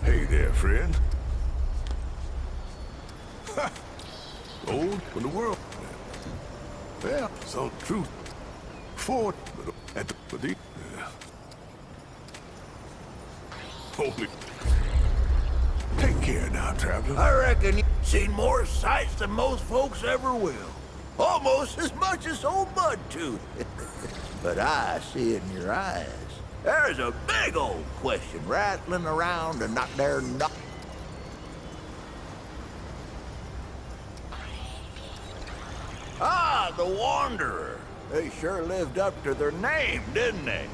Hey there, friend. Gold for the world. Well, so truth. Ford, but the holy. Take care now, traveler. I reckon you've seen more sights than most folks ever will. Almost as much as old Mudtooth. But I see it in your eyes. There's a big old question rattling around and not there not. Ah, the Wanderer. They sure lived up to their name, didn't they?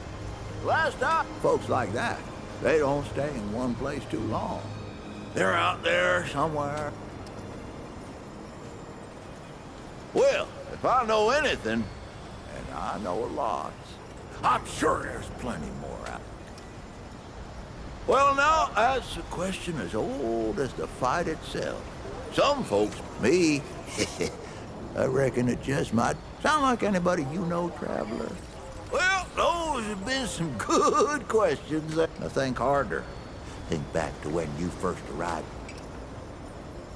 Last time, folks like that, they don't stay in one place too long. They're out there somewhere. Well, if I know anything, and I know a lot, I'm sure there's plenty more out. Well, now, that's a question as old as the fight itself. Some folks, me, I reckon it just might sound like anybody you know, traveler. Well, those have been some good questions. Now think harder. Think back to when you first arrived.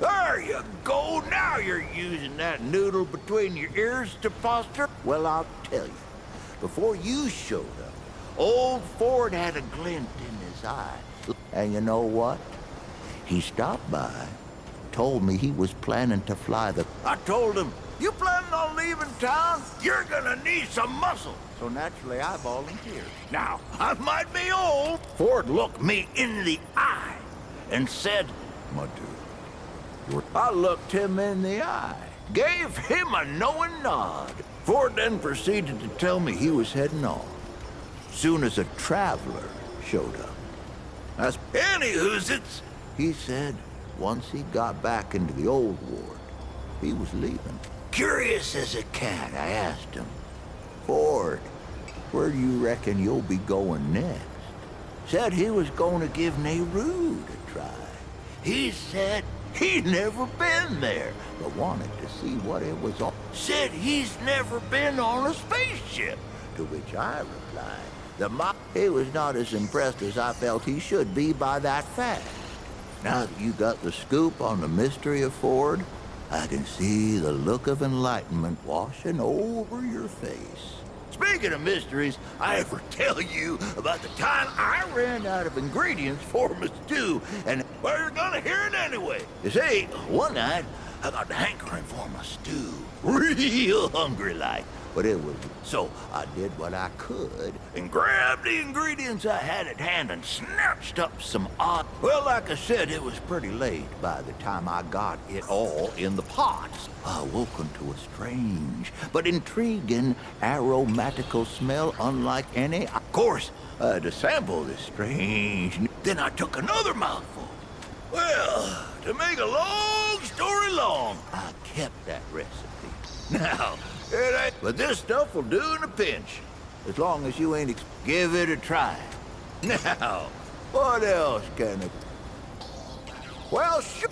There you go. Now you're using that noodle between your ears to posture. Well, I'll tell you. Before you showed up, old Ford had a glint in his eye. And you know what? He stopped by, told me he was planning to fly the... I told him, you planning on leaving town? You're gonna need some muscle. So naturally, I volunteered. Now, I might be old. Ford looked me in the eye and said, Mudtooth. I looked him in the eye, gave him a knowing nod. Ford then proceeded to tell me he was heading off, soon as a traveler showed up. That's any-whoozits, he said. Once he got back into the old ward, he was leaving. Curious as a cat, I asked him, Ford, where do you reckon you'll be going next? Said he was going to give Nehru a try. He said he'd never been there, but wanted to see what it was all. Said he's never been on a spaceship, to which I replied, he was not as impressed as I felt he should be by that fact. Now that you got the scoop on the mystery of Ford, I can see the look of enlightenment washing over your face. Speaking of mysteries, I ever tell you about the time I ran out of ingredients for my stew, and well, you're gonna hear it anyway. You see, one night, I got the hankering for my stew. Real hungry like. But it was... So I did what I could and grabbed the ingredients I had at hand and snatched up some odd... Well, like I said, it was pretty late by the time I got it all in the pots. I woke to a strange but intriguing aromatical smell unlike any... Of course, I had to sample this strange... Then I took another mouthful. Well, to make a long story long, I kept that recipe. Now... It ain't, but this stuff will do in a pinch, as long as you ain't give it a try. Now, what else can it... Well, sure.